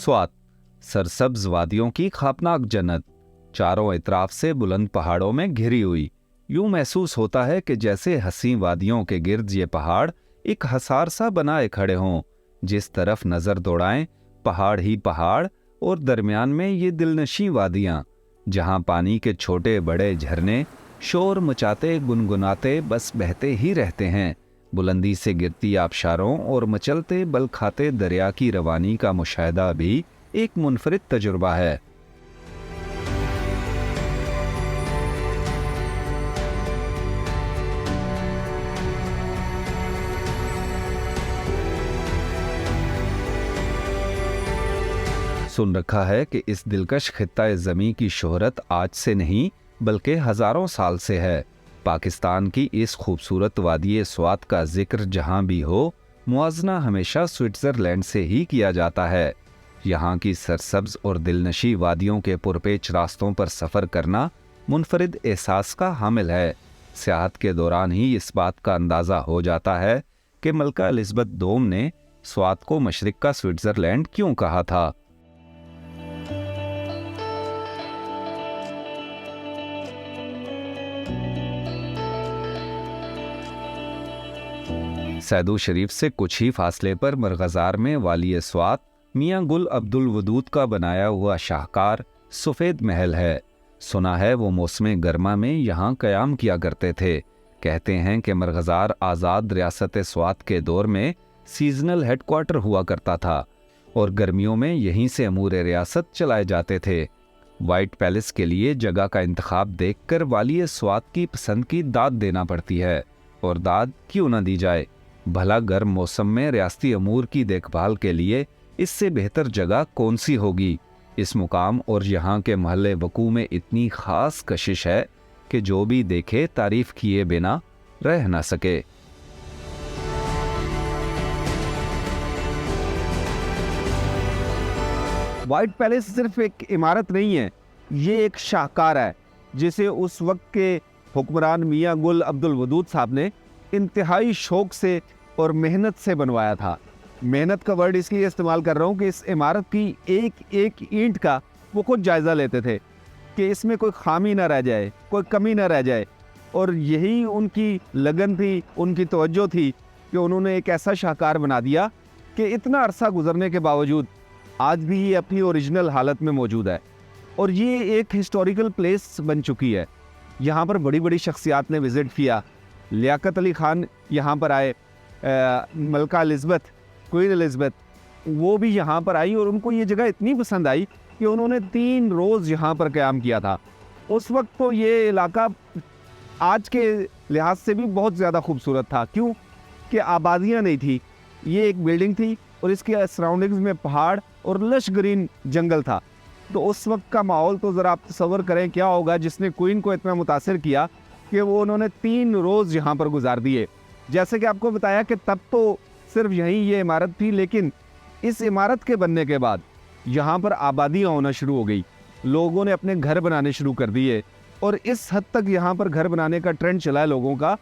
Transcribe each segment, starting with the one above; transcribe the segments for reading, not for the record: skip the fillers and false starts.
स्वात सरसब्ज वादियों की खापनाक जन्नत, चारों इतराफ से बुलंद पहाड़ों में घिरी हुई। यूं महसूस होता है कि जैसे हसीं वादियों के गिर्द ये पहाड़ एक हसार सा बनाए खड़े हों। जिस तरफ नजर दौड़ाएं पहाड़ ही पहाड़, और दरमियान में ये दिलनशी वादियां, जहां पानी के छोटे बड़े झरने शोर मचाते गुनगुनाते बस बहते ही रहते हैं। बुलंदी से गिरती आबशारों और मचलते बल खाते दरिया की रवानी का मुशाहिदा भी एक मुनफरिद तजुर्बा है। सुन रखा है कि इस दिलकश खित्ता ज़मीं की शोहरत आज से नहीं बल्कि हजारों साल से है। पाकिस्तान की इस खूबसूरत वादी स्वात का जिक्र जहां भी हो, मुआजना हमेशा स्विट्जरलैंड से ही किया जाता है। यहाँ की सरसब्ज और दिलनशी वादियों के पुरपेच रास्तों पर सफ़र करना मुनफरिद एहसास का हामिल है। सियाहत के दौरान ही इस बात का अंदाज़ा हो जाता है कि मलका एलिज़ाबेथ दोम ने स्वात को मशरिक का स्विट्जरलैंड क्यों कहा था। सैदू शरीफ से कुछ ही फासले पर मरगजार में वाली स्वात मियां गुल अब्दुल वदूद का बनाया हुआ शाहकार सफ़ेद महल है। सुना है वो मौसम गर्मा में यहाँ क़याम किया करते थे। कहते हैं कि मरगजार आज़ाद रियासत स्वात के दौर में सीजनल हेडक्वार्टर हुआ करता था और गर्मियों में यहीं से अमूर रियासत चलाए जाते थे। वाइट पैलेस के लिए जगह का इंतखाब देखकर वाली स्वात की पसंद की दाद देना पड़ती है, और दाद क्यों न दी जाए। भला गर्म मौसम में रियासती अमूर की देखभाल के लिए इससे बेहतर जगह कौन सी होगी। इस मुकाम और यहाँ के महल्ले वकू में इतनी खास कशिश है कि जो भी देखे तारीफ किए बिना रह न सके। वाइट पैलेस सिर्फ एक इमारत नहीं है, ये एक शाहकार है जिसे उस वक्त के हुक्मरान मियां गुल अब्दुल वदूद साहब ने इंतहाई शौक से और मेहनत से बनवाया था। मेहनत का वर्ड इसलिए इस्तेमाल कर रहा हूँ कि इस इमारत की एक एक ईंट का वो खुद जायज़ा लेते थे कि इसमें कोई खामी ना रह जाए, कोई कमी ना रह जाए। और यही उनकी लगन थी, उनकी तवज्जो थी कि उन्होंने एक ऐसा शाहकार बना दिया कि इतना अरसा गुजरने के बावजूद आज भी ये अपनी ओरिजिनल हालत में मौजूद है। और ये एक हिस्टोरिकल प्लेस बन चुकी है। यहाँ पर बड़ी बड़ी शख्सियात ने विज़िट किया। लियाकत अली ख़ान यहाँ पर आए, मलका एलिज़ाबेथ, क्वीन एलिज़ाबेथ, वो भी यहाँ पर आई और उनको ये जगह इतनी पसंद आई कि उन्होंने 3 रोज़ यहाँ पर क़याम किया था। उस वक्त तो ये इलाका आज के लिहाज से भी बहुत ज़्यादा खूबसूरत था। क्यों कि आबादियाँ नहीं थी, ये एक बिल्डिंग थी और इसके सराउंडिंग्स में पहाड़ और लश ग्रीन जंगल था। तो उस वक्त का माहौल तो ज़रा आप तसव्वुर करें क्या होगा, जिसने क्वीन को इतना मुतासिर किया कि वो उन्होंने 3 रोज़ यहाँ पर गुजार दिए। जैसे कि आपको बताया कि तब तो सिर्फ यहीं ये इमारत थी, लेकिन इस इमारत के बनने के बाद यहाँ पर आबादियाँ होना शुरू हो गई। लोगों ने अपने घर बनाने शुरू कर दिए और इस हद तक यहाँ पर घर बनाने का ट्रेंड चला है लोगों का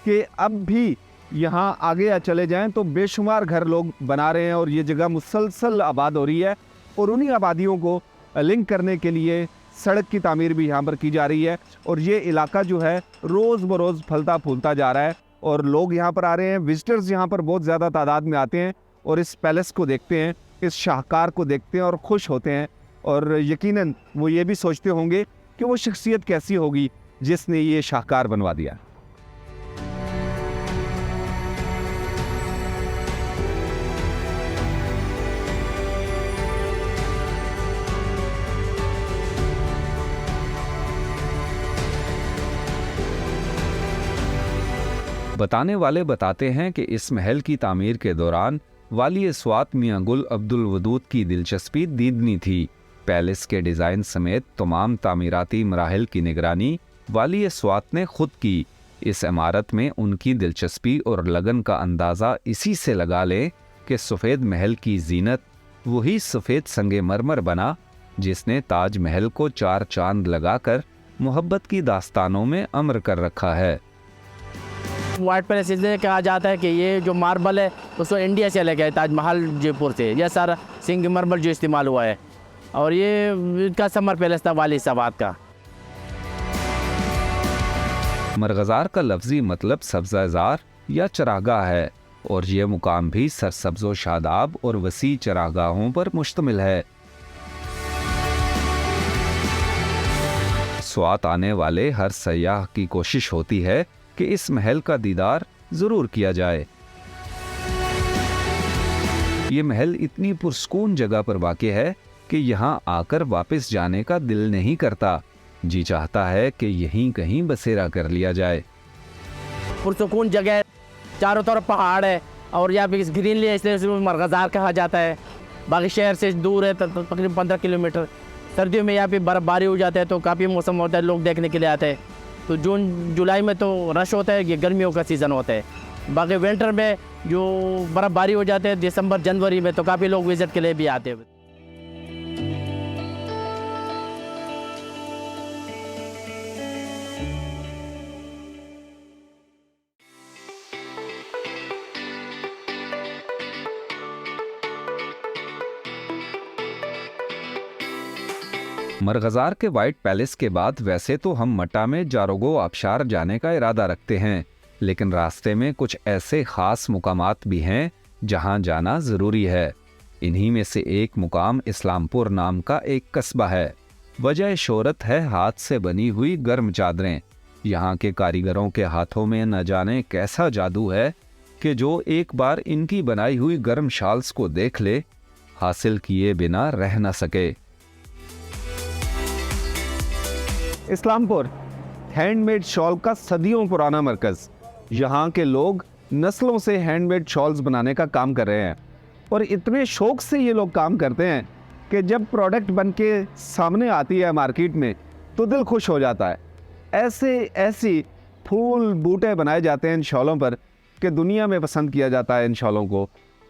कि अब भी यहाँ आगे चले जाएं तो बेशुमार घर लोग बना रहे हैं और ये जगह मुसलसल आबाद हो रही है। और उन्हीं आबादियों को लिंक करने के लिए सड़क की तामीर भी यहाँ पर की जा रही है और ये इलाका जो है रोज़ बरोज़ फलता फूलता जा रहा है और लोग यहाँ पर आ रहे हैं। विजिटर्स यहाँ पर बहुत ज़्यादा तादाद में आते हैं और इस पैलेस को देखते हैं, इस शाहकार को देखते हैं और खुश होते हैं। और यकीनन वो ये भी सोचते होंगे कि वो शख्सियत कैसी होगी जिसने ये शाहकार बनवा दिया। बताने वाले बताते हैं कि इस महल की तामीर के दौरान वाली स्वात मियां गुल अब्दुल वदूद की दिलचस्पी दीदनी थी। पैलेस के डिज़ाइन समेत तमाम तामीराती मराहिल की निगरानी वाली स्वात ने खुद की। इस इमारत में उनकी दिलचस्पी और लगन का अंदाज़ा इसी से लगा लें कि सफ़ेद महल की जीनत वही सफ़ेद संगे मरमर बना जिसने ताज महल को 4 चांद लगाकर मोहब्बत की दास्तानों में अमर कर रखा है। वाइट पैलेस इसलिए कहा जाता है कि ये जो मार्बल है उसको इंडिया से लेके आए, ताजमहल जयपुर से, यह सारा सिंगमरमर जो इस्तेमाल हुआ है। और ये इनका समर पैलेस था वाली सवाद का। मरगज़ार का लफ्जी मतलब सब्ज़ाज़ार या चरागाह है और ये मुकाम भी सरसब्ज़ो शादाब और वसी चरागाहों पर मुश्तमिल है। स्वात आने वाले हर सयाह की कोशिश होती है कि इस महल का दीदार जरूर किया जाए। ये महल इतनी पुरस्कून जगह पर वाक़ है कि यहाँ आकर वापस जाने का दिल नहीं करता। जी चाहता है कि यहीं कहीं बसेरा कर लिया जाए। पुरसकून जगह है, चारों तरफ पहाड़ है और यहाँ पे ग्रीन लिया, इसलिए इसको मरगज़ार कहा जाता है। बाकी शहर से दूर है, तकरीबन 15 किलोमीटर। सर्दियों में यहाँ पे बर्फ़बारी हो जाता है तो काफ़ी मौसम होता है, लोग देखने के लिए आते हैं। तो जून जुलाई में तो रश होता है, ये गर्मियों का सीज़न होता है। बाकी विंटर में जो बर्फ़बारी हो जाते है दिसंबर जनवरी में, तो काफ़ी लोग विज़िट के लिए भी आते हैं। मरगज़ार के वाइट पैलेस के बाद वैसे तो हम मटा में जारोगो आबशार जाने का इरादा रखते हैं, लेकिन रास्ते में कुछ ऐसे ख़ास मुकामात भी हैं जहां जाना ज़रूरी है। इन्हीं में से एक मुकाम इस्लामपुर नाम का एक कस्बा है। वजह शोहरत है हाथ से बनी हुई गर्म चादरें। यहाँ के कारीगरों के हाथों में न जाने कैसा जादू है कि जो एक बार इनकी बनाई हुई गर्म शाल्स को देख ले, हासिल किए बिना रह न सके। इस्लामपुर हैंडमेड शॉल का सदियों पुराना मरकज़। यहाँ के लोग नस्लों से हैंडमेड शॉल्स बनाने का काम कर रहे हैं और इतने शौक से ये लोग काम करते हैं कि जब प्रोडक्ट बन के सामने आती है मार्केट में तो दिल खुश हो जाता है। ऐसी फूल बूटे बनाए जाते हैं इन शॉलों पर कि दुनिया में पसंद किया जाता है इन शॉलों को।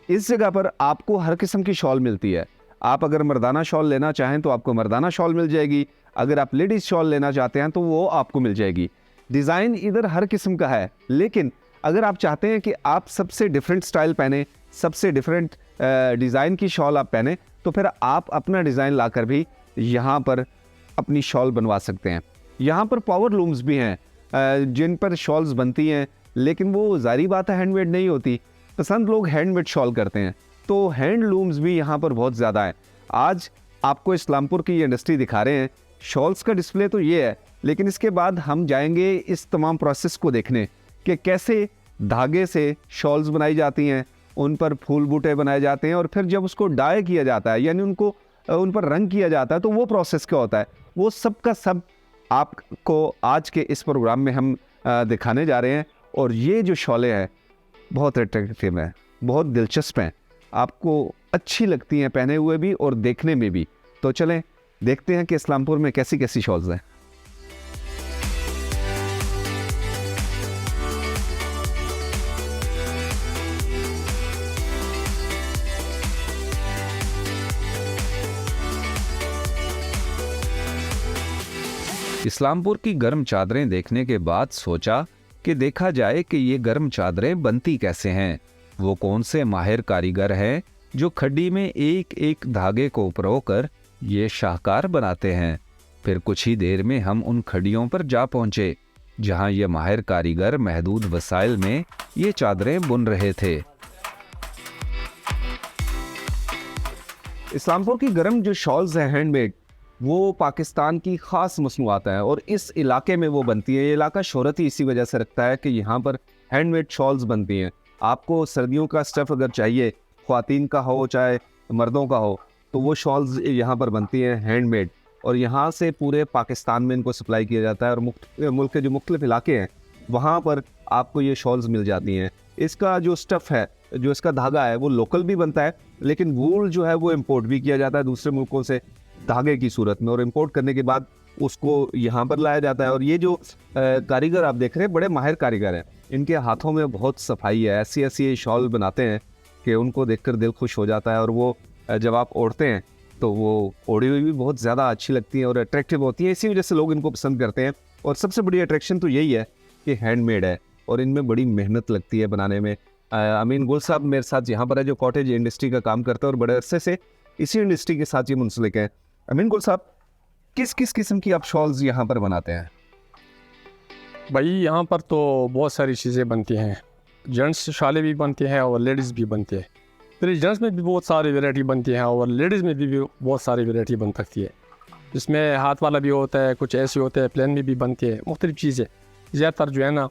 इस जगह पर आपको हर किस्म की शॉल मिलती है। आप अगर मर्दाना शॉल लेना चाहें तो आपको मर्दाना शॉल मिल जाएगी, अगर आप लेडीज़ शॉल लेना चाहते हैं तो वो आपको मिल जाएगी। डिज़ाइन इधर हर किस्म का है, लेकिन अगर आप चाहते हैं कि आप सबसे डिफरेंट स्टाइल पहने, सबसे डिफरेंट डिज़ाइन की शॉल आप पहने, तो फिर आप अपना डिज़ाइन लाकर भी यहाँ पर अपनी शॉल बनवा सकते हैं। यहाँ पर पावर लूम्स भी हैं जिन पर शॉल्स बनती हैं, लेकिन वो ज़ाहिर बात है हैंडमेड नहीं होती। पसंद लोग हैंडमेड शॉल करते हैं, तो हैंड लूम्स भी यहाँ पर बहुत ज़्यादा हैं। आज आपको इस्लामपुर की ये इंडस्ट्री दिखा रहे हैं। शॉल्स का डिस्प्ले तो ये है, लेकिन इसके बाद हम जाएंगे इस तमाम प्रोसेस को देखने कि कैसे धागे से शॉल्स बनाई जाती हैं, उन पर फूल बूटे बनाए जाते हैं और फिर जब उसको डाई किया जाता है, यानी उनको उन पर रंग किया जाता है, तो वो प्रोसेस क्या होता है, वो सब का सब आपको आज के इस प्रोग्राम में हम दिखाने जा रहे हैं। और ये जो शॉलें हैं बहुत अट्रैक्टिव हैं, बहुत दिलचस्प हैं, आपको अच्छी लगती हैं पहने हुए भी और देखने में भी। तो चलें देखते हैं कि इस्लामपुर में कैसी कैसी शॉल्स हैं। इस्लामपुर की गर्म चादरें देखने के बाद सोचा कि देखा जाए कि ये गर्म चादरें बनती कैसे हैं। वो कौन से माहिर कारीगर हैं जो खड्डी में एक एक धागे को परोकर ये शाहकार बनाते हैं। फिर कुछ ही देर में हम उन खड्डियों पर जा पहुंचे जहां ये माहिर कारीगर महदूद वसाइल में ये चादरें बुन रहे थे। इस्लामपुर की गर्म जो शॉल्स हैं हैंडमेड, वो पाकिस्तान की ख़ास मसनूआत हैं और इस इलाके में वो बनती है। ये इलाका शोहरत ही इसी वजह से रखता है कि यहाँ पर हैंडमेड शॉल्स बनती हैं। आपको सर्दियों का स्टफ़ अगर चाहिए, ख़वातीन का हो चाहे मर्दों का हो, तो वो शॉल्स यहाँ पर बनती हैं हैंडमेड और यहाँ से पूरे पाकिस्तान में इनको सप्लाई किया जाता है और मुल्क के जो मुख्तलिफ इलाके हैं वहाँ पर आपको ये शॉल्स मिल जाती हैं। इसका जो स्टफ़ है, जो इसका धागा है, वो लोकल भी बनता है, लेकिन वूल जो है वो इम्पोर्ट भी किया जाता है दूसरे मुल्कों से धागे की सूरत में, और इम्पोर्ट करने के बाद उसको यहाँ पर लाया जाता है। और ये जो कारीगर आप देख रहे हैं बड़े माहिर कारीगर हैं, इनके हाथों में बहुत सफाई है। ऐसी ऐसी ये शॉल बनाते हैं कि उनको देखकर दिल खुश हो जाता है और वो जब आप ओढ़ते हैं तो वो ओढ़ी हुई भी बहुत ज़्यादा अच्छी लगती है और अट्रैक्टिव होती है। इसी वजह से लोग इनको पसंद करते हैं। और सबसे बड़ी अट्रैक्शन तो यही है कि हैंडमेड है, और इनमें बड़ी मेहनत लगती है बनाने में। अमीन गुल साहब मेरे साथ यहाँ पर है, जो कॉटेज इंडस्ट्री का काम करते हैं और बड़े अरसे से इसी इंडस्ट्री के साथ ये मुंसलिक हैं। अमीन गुल साहब, किस किस किस्म की आप शॉल्स यहाँ पर बनाते हैं? भाई यहाँ पर तो बहुत सारी चीज़ें बनती हैं। जेंट्स शाले भी बनते हैं और लेडीज़ भी बनते हैं। फिर जेंट्स में भी बहुत सारी वैरायटी बनती हैं और लेडीज़ में भी बहुत सारी वैरायटी बन सकती है। इसमें हाथ वाला भी होता है, कुछ ऐसे होते हैं, प्लेन में भी बनती है, मुख्तलिफ चीज़ें। ज़्यादातर जो है ना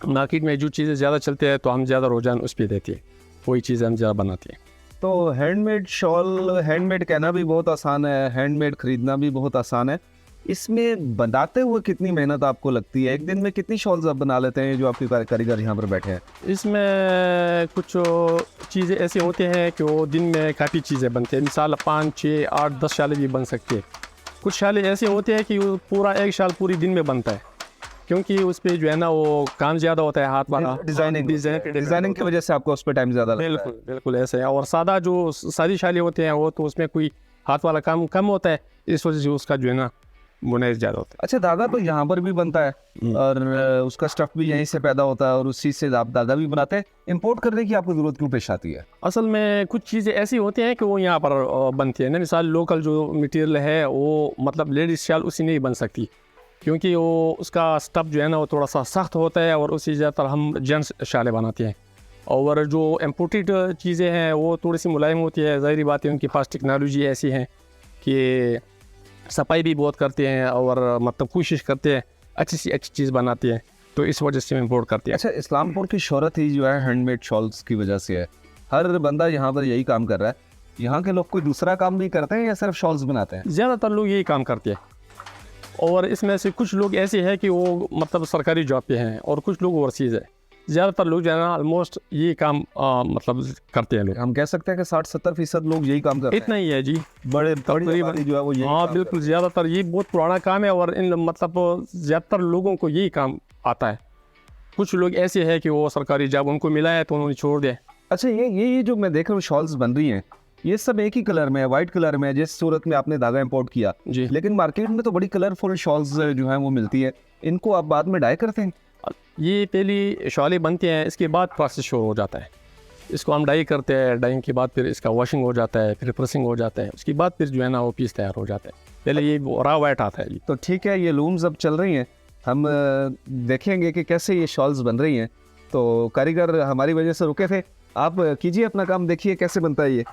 मार्केट में जो चीज़ें ज़्यादा चलते हैं तो हम ज़्यादा रुझान उस पर देती है, वही चीज़ें हम ज़्यादा बनाती हैं। तो हैंडमेड शॉल, हैंडमेड कहना भी बहुत आसान है, हैंडमेड खरीदना भी बहुत आसान है। इसमें बनाते हुए कितनी मेहनत आपको लगती है? एक दिन में कितनी शॉल्स आप बना लेते हैं जो आपके कारीगर यहाँ पर बैठे हैं? इसमें कुछ चीज़ें ऐसे होते हैं कि वो दिन में काफ़ी चीज़ें बनती हैं। मिसाल 5, 6, 8, 10 शाले भी बन सकते हैं। कुछ शाले ऐसे होते हैं कि वो पूरा एक शाल पूरी दिन में बनता है, क्योंकि उस पर जो है ना वो काम ज़्यादा होता है, हाथ वाला डिज़ाइनिंग की वजह से आपको उस पर टाइम ज़्यादा लगता है। बिल्कुल बिल्कुल ऐसे है। और सादा जो सादी शाले होते हैं वो तो उसमें कोई हाथ वाला काम कम होता है, इस वजह से उसका जो है ना बुनाई ज़्यादा होता है। अच्छा, धागा तो यहाँ पर भी बनता है और उसका स्टफ भी यहीं से पैदा होता है और उसी से आप धागा भी बनाते हैं। इंपोर्ट करने की आपको ज़रूरत क्यों पेश आती है? असल में कुछ चीज़ें ऐसी होती हैं कि वो यहाँ पर बनती है ना। मिसाल लोकल जो मटेरियल है वो मतलब लेडीज शाल उसी नहीं बन सकती, क्योंकि वो उसका स्टफ जो है ना वो थोड़ा सा सख्त होता है और उसी ज़्यादातर हम जेंट्स शाले बनाते हैं। और जो इम्पोर्टेड चीज़ें हैं वो थोड़ी सी मुलायम होती है। ज़ाहिर बात है उनके पास टेक्नोलॉजी ऐसी है कि सफाई भी बहुत करते हैं और मतलब कोशिश करते हैं अच्छी सी अच्छी चीज़ बनाती है, तो इस वजह से इम्पोर्ट करते हैं। अच्छा, इस्लामपुर की शोहरत ही जो है हैंडमेड शॉल्स की वजह से है। हर बंदा यहाँ पर यही काम कर रहा है। यहाँ के लोग कोई दूसरा काम भी करते हैं या सिर्फ शॉल्स बनाते हैं? ज़्यादातर लोग यही काम करते हैं और इसमें से कुछ लोग ऐसे हैं कि वो मतलब सरकारी जॉब पे हैं और कुछ लोग ओवरसीज़ है। ज़्यादातर लोग जो है ना ऑलमोस्ट ये काम मतलब करते हैं लोग। हम कह सकते हैं कि 60-70% लोग यही काम करते हैं। इतना ही है जी, बड़े तकरीबन जो है वो यही हाँ काम बिल्कुल। ज़्यादातर ये बहुत पुराना काम है और इन मतलब ज़्यादातर लोगों को यही काम आता है। कुछ लोग ऐसे हैं कि वो सरकारी जॉब उनको मिला है तो उन्होंने छोड़ दिया। अच्छा, ये जो मैं देख रहा हूँ शॉल्स बन रही हैं, ये सब एक ही कलर में है, वाइट कलर में है, जिस सूरत में आपने धागा इंपोर्ट किया जी। लेकिन मार्केट में तो बड़ी कलरफुल शॉल्स जो हैं वो मिलती है। इनको आप बाद में डाई करते हैं? ये पहली शॉलें बनती हैं, इसके बाद प्रोसेस शुरू हो जाता है। इसको हम डाई करते हैं, डाइंग के बाद फिर इसका वॉशिंग हो जाता है, फिर प्रेसिंग हो जाता है, उसके बाद फिर जो है ना वो पीस तैयार हो जाता है। पहले ये रॉ वाइट आता है जी। तो ठीक है, ये लूम्स अब चल रही हैं, हम देखेंगे कि कैसे ये शॉल्स बन रही हैं। तो कारीगर हमारी वजह से रुके थे, आप कीजिए अपना काम, देखिए कैसे बनता है ये।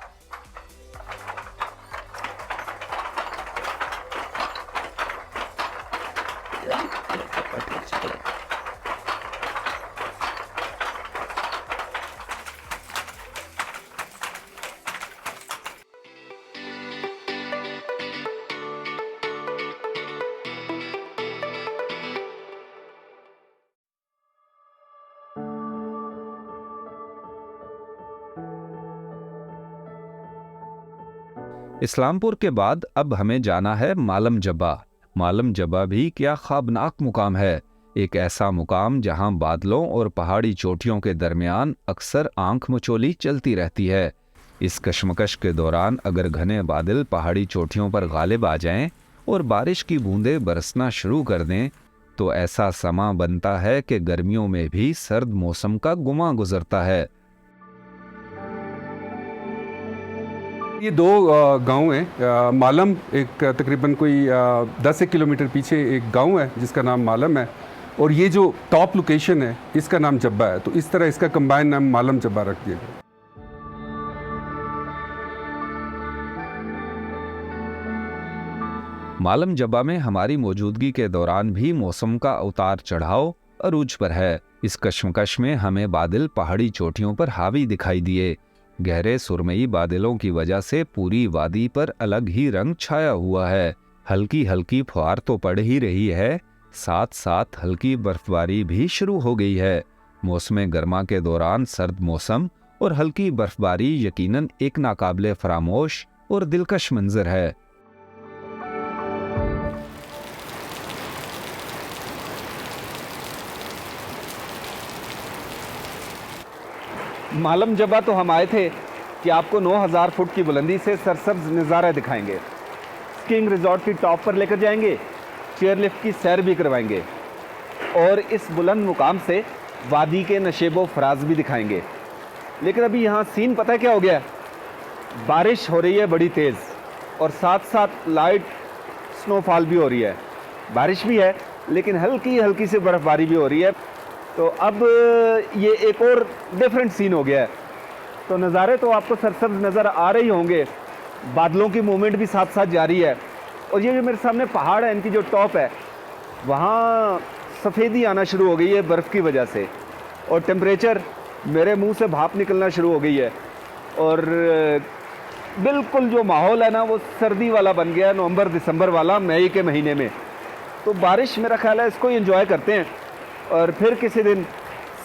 इस्लामपुर के बाद अब हमें जाना है मालम जब्बा। मालम जब्बा भी क्या ख्वाबनाक मुकाम है। एक ऐसा मुकाम जहां बादलों और पहाड़ी चोटियों के दरमियान अक्सर आंख मचोली चलती रहती है। इस कशमकश के दौरान अगर घने बादल पहाड़ी चोटियों पर गालिब आ जाएं और बारिश की बूंदें बरसना शुरू कर दें तो ऐसा समा बनता है कि गर्मियों में भी सर्द मौसम का गुमा गुजरता है। ये दो गांव हैं। मालम एक तकरीबन कोई 10 किलोमीटर पीछे एक गांव है जिसका नाम मालम है, और ये जो टॉप लोकेशन है इसका नाम जब्बा है। तो इस तरह इसका कंबाइन नाम मालम जब्बा रख दिया गया। मालम जब्बा में हमारी मौजूदगी के दौरान भी मौसम का उतार चढ़ाव अरूज पर है। इस कशमकश में हमें बादल पहाड़ी चोटियों पर हावी दिखाई दिए। गहरे सुरमई बादलों की वजह से पूरी वादी पर अलग ही रंग छाया हुआ है। हल्की हल्की फुहार तो पड़ ही रही है, साथ साथ हल्की बर्फबारी भी शुरू हो गई है। मौसम गर्मा के दौरान सर्द मौसम और हल्की बर्फबारी यकीनन एक नाकाबिले फरामोश और दिलकश मंजर है। मालम जब्बा तो हम आए थे कि आपको 9000 फुट की बुलंदी से सरसब्ज नज़ारा दिखाएंगे, स्कीइंग रिजॉर्ट की टॉप पर लेकर जाएंगे, चेयरलिफ्ट की सैर भी करवाएंगे और इस बुलंद मुकाम से वादी के नशेबो फराज भी दिखाएंगे। लेकिन अभी यहाँ सीन पता है क्या हो गया है? बारिश हो रही है बड़ी तेज़ और साथ साथ लाइट स्नोफॉल भी हो रही है। बारिश भी है लेकिन हल्की हल्की सी बर्फ़बारी भी हो रही है। तो अब ये एक और डिफरेंट सीन हो गया है। तो नज़ारे तो आपको सरसब्ज नज़र आ रहे ही होंगे, बादलों की मूवमेंट भी साथ साथ जारी है। और ये जो मेरे सामने पहाड़ है, इनकी जो टॉप है, वहाँ सफ़ेदी आना शुरू हो गई है बर्फ़ की वजह से, और टेम्परेचर मेरे मुंह से भाप निकलना शुरू हो गई है। और बिल्कुल जो माहौल है ना वो सर्दी वाला बन गया है, नवंबर दिसंबर वाला, मई के महीने में। तो बारिश मेरा ख्याल है इसको ही एंजॉय करते हैं और फिर किसी दिन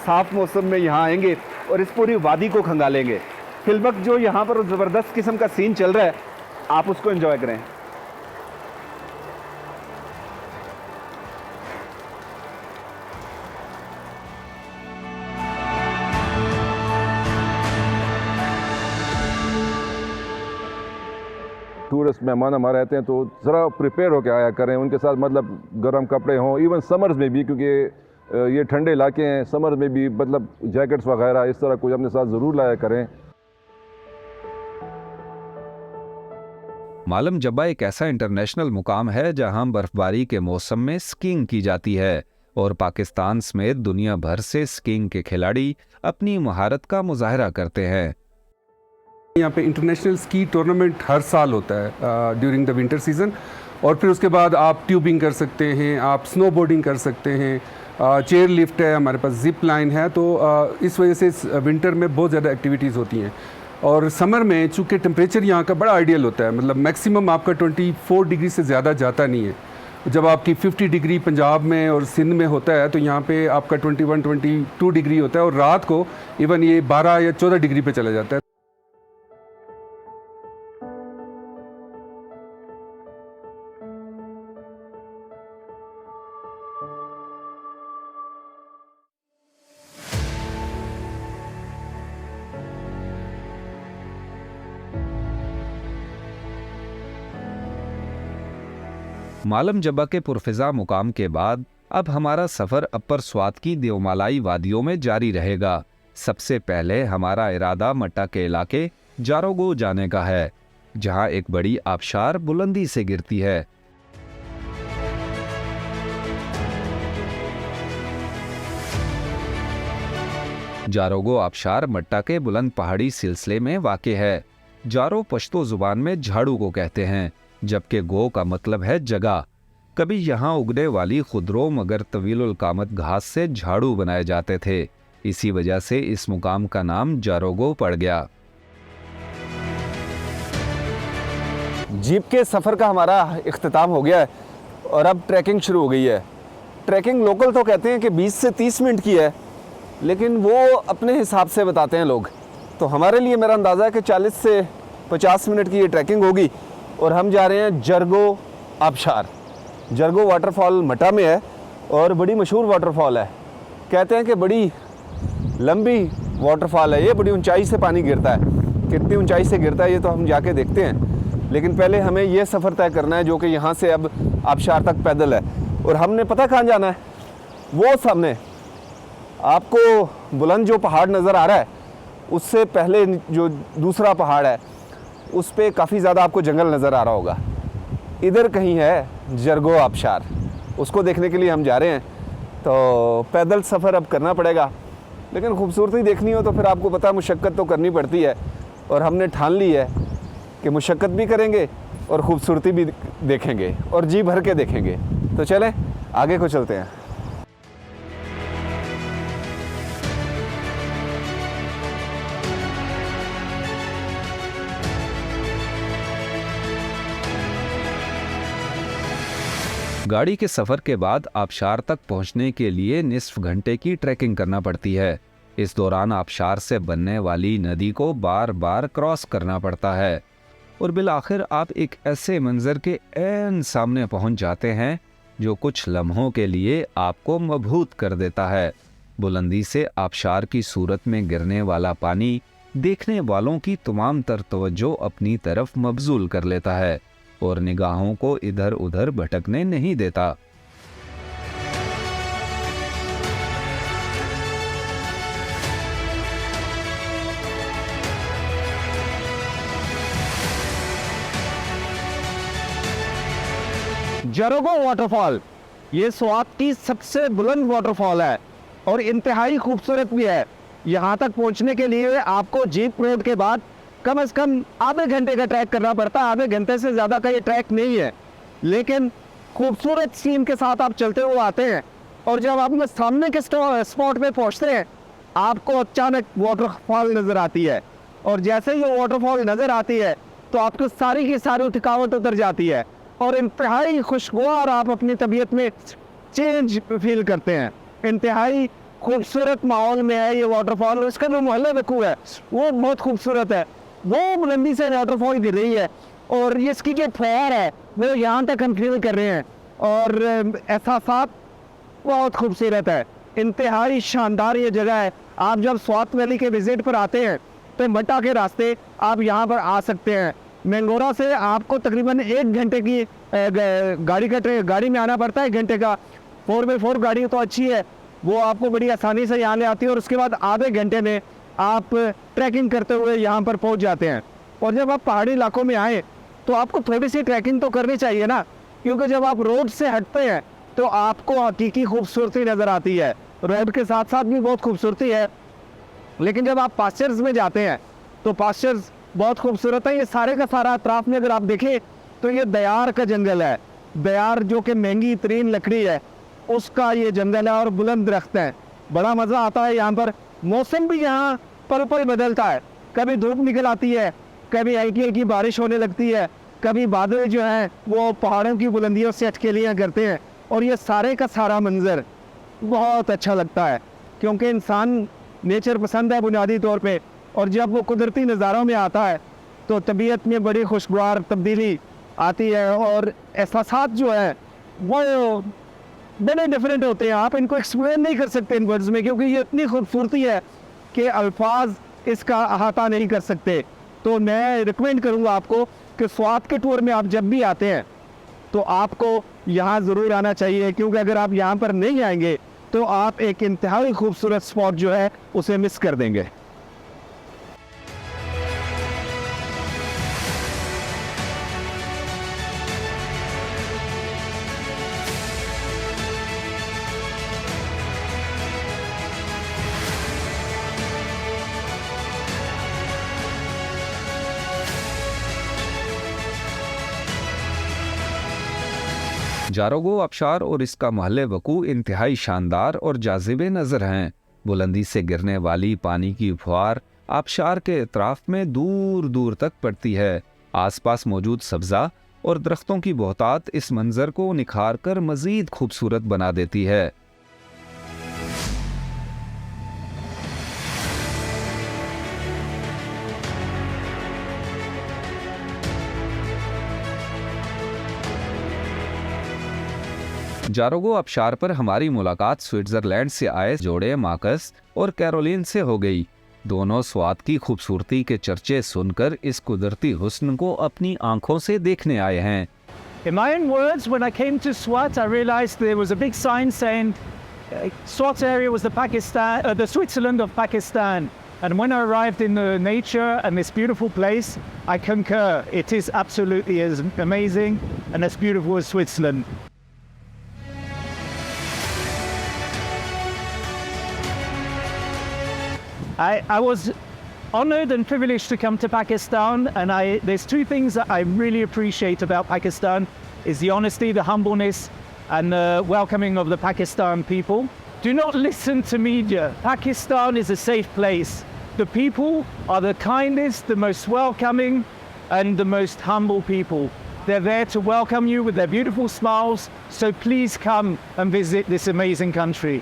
साफ़ मौसम में यहाँ आएंगे और इस पूरी वादी को खंगालेंगे। फिलवक्त जो यहाँ पर ज़बरदस्त किस्म का सीन चल रहा है, आप उसको एंजॉय करें। टूरिस्ट मेहमान हमारे आते हैं तो ज़रा प्रिपेयर होकर आया करें, उनके साथ मतलब गर्म कपड़े हों, इवन समर्स में भी, क्योंकि ये ठंडे इलाके हैं, समर में भी मतलब जैकेट्स वगैरह इस तरह कुछ अपने साथ ज़रूर लाया करें। मालम जब्बा एक ऐसा इंटरनेशनल मुकाम है जहां बर्फबारी के मौसम में स्कीइंग की जाती है और पाकिस्तान समेत दुनिया भर से स्कीइंग के खिलाड़ी अपनी महारत का मुजाहरा करते हैं। यहाँ पे इंटरनेशनल स्की टूर्नामेंट हर साल होता है ड्यूरिंग द विंटर सीज़न, और फिर उसके बाद आप ट्यूबिंग कर सकते हैं, आप स्नोबोर्डिंग कर सकते हैं, चेयर लिफ्ट है, हमारे पास जिप लाइन है। तो इस वजह से विंटर में बहुत ज़्यादा एक्टिविटीज़ होती हैं। और समर में चूँकि टेम्परेचर यहाँ का बड़ा आइडियल होता है, मतलब मैक्सिमम आपका 24 डिग्री से ज़्यादा जाता नहीं है। जब आपकी 50 डिग्री पंजाब में और सिंध में होता है तो यहाँ पे आपका 21-22 डिग्री होता है, और रात को इवन ये 12 या 14 डिग्री पे चला जाता है। मालम जब्बा के पुरफिजा मुकाम के बाद अब हमारा सफ़र अपर स्वात की देवमालाई वादियों में जारी रहेगा। सबसे पहले हमारा इरादा मट्टा के इलाके जारोगो जाने का है, जहां एक बड़ी आबशार बुलंदी से गिरती है। जारोगो आबशार मट्टा के बुलंद पहाड़ी सिलसिले में वाक़े है। जारो पश्तो जुबान में झाड़ू को कहते हैं, जबकि गो का मतलब है जगह। कभी यहाँ उगने वाली खुदरो मगर तवीलुल कामत घास से झाड़ू बनाए जाते थे, इसी वजह से इस मुकाम का नाम जारोगो पड़ गया। जीप के सफ़र का हमारा इख्तिताम हो गया है और अब ट्रैकिंग शुरू हो गई है। ट्रैकिंग लोकल तो कहते हैं कि 20 से 30 मिनट की है, लेकिन वो अपने हिसाब से बताते हैं लोग। तो हमारे लिए मेरा अंदाज़ा है कि 40 से 50 मिनट की ये ट्रैकिंग होगी और हम जा रहे हैं जरगो आबशार। जरगो वाटरफॉल मट्टा में है और बड़ी मशहूर वाटरफॉल है। कहते हैं कि बड़ी लंबी वाटरफॉल है, ये बड़ी ऊंचाई से पानी गिरता है। कितनी ऊंचाई से गिरता है ये तो हम जाके देखते हैं, लेकिन पहले हमें ये सफ़र तय करना है जो कि यहाँ से अब आबशार तक पैदल है। और हमने पता कहाँ जाना है, वो सामने आपको बुलंद जो पहाड़ नज़र आ रहा है, उससे पहले जो दूसरा पहाड़ है उस पर काफ़ी ज़्यादा आपको जंगल नज़र आ रहा होगा। इधर कहीं है जरगो आबशार, उसको देखने के लिए हम जा रहे हैं। तो पैदल सफ़र अब करना पड़ेगा, लेकिन खूबसूरती देखनी हो तो फिर आपको पता है मुशक्क़त तो करनी पड़ती है, और हमने ठान ली है कि मुशक्क़त भी करेंगे और ख़ूबसूरती भी देखेंगे और जी भर के देखेंगे। तो चलें आगे को चलते हैं। गाड़ी के सफ़र के बाद आबशार तक पहुंचने के लिए निस्फ घंटे की ट्रैकिंग करना पड़ती है। इस दौरान आबशार से बनने वाली नदी को बार बार क्रॉस करना पड़ता है और बिलाखिर आप एक ऐसे मंजर के ऐन सामने पहुंच जाते हैं जो कुछ लम्हों के लिए आपको मबहूत कर देता है। बुलंदी से आबशार की सूरत में गिरने वाला पानी देखने वालों की तमाम तर तवज्जो अपनी तरफ मबजूल कर लेता है और निगाहों को इधर उधर भटकने नहीं देता। जारोगो वाटरफॉल ये स्वात की सबसे बुलंद वाटरफॉल है और इंतहाई खूबसूरत भी है। यहाँ तक पहुँचने के लिए आपको जीप रोड के बाद कम से कम आधे घंटे का ट्रैक करना पड़ता है। आधे घंटे से ज़्यादा का ये ट्रैक नहीं है, लेकिन खूबसूरत सीन के साथ आप चलते हुए आते हैं और जब आप सामने के स्पॉट पे पहुँचते हैं आपको अचानक वाटरफॉल नज़र आती है और जैसे ही वो वाटरफॉल नज़र आती है तो आपको सारी की सारी थकावट उतर जाती है और इंतहाई खुशगवार आप अपनी तबीयत में चेंज फील करते हैं। इंतहाई खूबसूरत माहौल में है ये वाटरफॉल। उसका जो मोहल्ला वकू है वो बहुत खूबसूरत है, वो बुलंदी से वाटरफॉल गिर रही है और ये इसकी जो फैर है वो यहाँ तक हम फील कर रहे हैं और एहसास बहुत खूबसूरत है। इंतहाई शानदार ये जगह है। आप जब स्वात वैली के विजिट पर आते हैं तो मट्टा के रास्ते आप यहाँ पर आ सकते हैं। मैंगोरा से आपको तकरीबन 1 घंटे की गाड़ी में आना पड़ता है, 1 घंटे का। 4x4 गाड़ी तो अच्छी है, वो आपको बड़ी आसानी से यहाँ ले आती है और उसके बाद आधे घंटे में आप ट्रैकिंग करते हुए यहाँ पर पहुँच जाते हैं। और जब आप पहाड़ी इलाकों में आएँ तो आपको थोड़ी सी ट्रैकिंग तो करनी चाहिए ना, क्योंकि जब आप रोड से हटते हैं तो आपको हकीकी खूबसूरती नज़र आती है। रोड के साथ साथ भी बहुत खूबसूरती है, लेकिन जब आप पास्चर्स में जाते हैं तो पास्चर्स बहुत खूबसूरत है। ये सारे का सारा अतराफ में अगर आप देखें तो ये दयार का जंगल है। दयार जो कि महंगी तरीन लकड़ी है उसका ये जंगल है और बुलंद दरख्त हैं। बड़ा मज़ा आता है यहाँ पर। मौसम भी यहाँ पल पल बदलता है, कभी धूप निकल आती है, कभी हल्की हल्की बारिश होने लगती है, कभी बादल जो हैं वो पहाड़ों की बुलंदियों से अटकेलियाँ करते हैं और ये सारे का सारा मंजर बहुत अच्छा लगता है, क्योंकि इंसान नेचर पसंद है बुनियादी तौर पे और जब वो कुदरती नज़ारों में आता है तो तबीयत में बड़ी खुशगवार तब्दीली आती है और एहसास जो है वो बड़े डिफरेंट होते हैं। आप इनको एक्सप्लेन नहीं कर सकते इन वर्ड्स में, क्योंकि ये इतनी खूबसूरती है कि अल्फाज इसका अहाता नहीं कर सकते। तो मैं रिकमेंड करूँगा आपको कि स्वात के टूर में आप जब भी आते हैं तो आपको यहाँ ज़रूर आना चाहिए, क्योंकि अगर आप यहाँ पर नहीं आएंगे तो आप एक इंतहाई खूबसूरत स्पॉट जो है उसे मिस कर देंगे। जारोगो आबशार और इसका महल वकू इंतहाई शानदार और जाज़िबे नज़र हैं। बुलंदी से गिरने वाली पानी की फुहार आबशार के अतराफ में दूर दूर तक पड़ती है। आसपास मौजूद सब्ज़ा और दरख्तों की बहुतात इस मंजर को निखार कर मज़ीद खूबसूरत बना देती है। जारोगो आबशार पर हमारी मुलाकात स्विट्जरलैंड से आए जोड़े मार्कस और कैरोलिन से हो गई। दोनों स्वात की खूबसूरती के चर्चे सुनकर इस कुदरती हुस्न को अपनी आंखों से देखने आए हैं। In my own words, when I came to Swat, I realized there was a big sign saying Swat area was the Switzerland of Pakistan. And when I arrived in the nature and this beautiful place, I concur. It is absolutely as amazing and as beautiful as Switzerland. I was honored and privileged to come to Pakistan, and there's 2 things that I really appreciate about Pakistan is the honesty, the humbleness, and the welcoming of the Pakistan people. Do not listen to media. Pakistan is a safe place. The people are the kindest, the most welcoming, and the most humble people. They're there to welcome you with their beautiful smiles, so please come and visit this amazing country.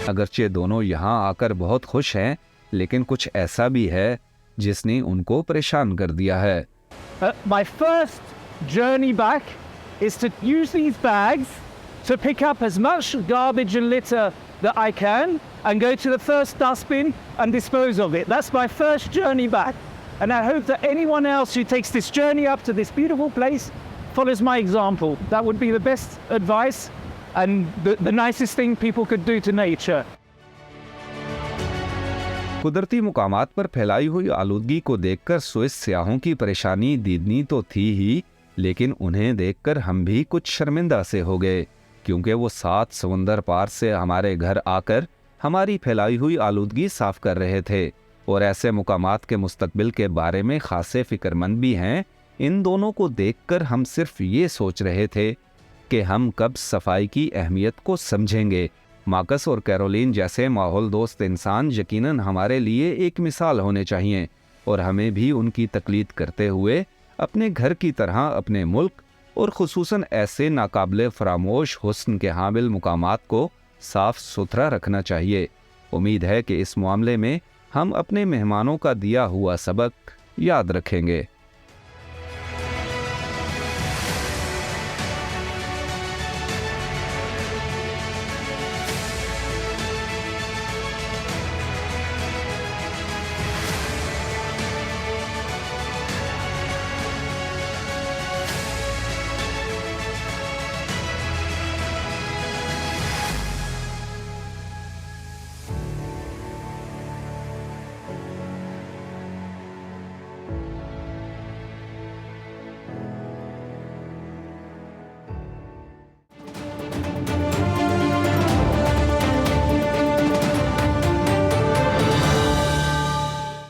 अगरचे दोनों यहाँ आकर बहुत खुश हैं, लेकिन कुछ ऐसा भी है जिसने उनको परेशान कर दिया है। My first journey back is to use these bags to pick up as much garbage and litter that I can and go to the first dustbin and dispose of it. That's my first journey back. And I hope that anyone else who takes this journey up to this beautiful place follows my example. That would be the best advice and the nicest thing people could do to nature. कुदरती मुकामात पर फैलाई हुई आलूदगी को देखकर Swiss सयाहों की परेशानी दीदनी तो थी ही, लेकिन उन्हें देखकर हम भी कुछ शर्मिंदा से हो गए, क्योंकि वो 7 समुंदर पार से हमारे घर आकर हमारी फैलाई हुई आलूदगी साफ कर रहे थे और ऐसे मुकामात के मुस्तकबिल के बारे में खासे फिक्रमंद भी हैं। इन दोनों को देखकर हम सिर्फ ये सोच रहे थे कि हम कब सफाई की अहमियत को समझेंगे। मार्कस और कैरोलिन जैसे माहौल दोस्त इंसान यकीनन हमारे लिए एक मिसाल होने चाहिए और हमें भी उनकी तकलीद करते हुए अपने घर की तरह अपने मुल्क और खुसूसन ऐसे नाकाबिले फरामोश हुस्न के हामिल मुकामात को साफ सुथरा रखना चाहिए। उम्मीद है कि इस मामले में हम अपने मेहमानों का दिया हुआ सबक याद रखेंगे।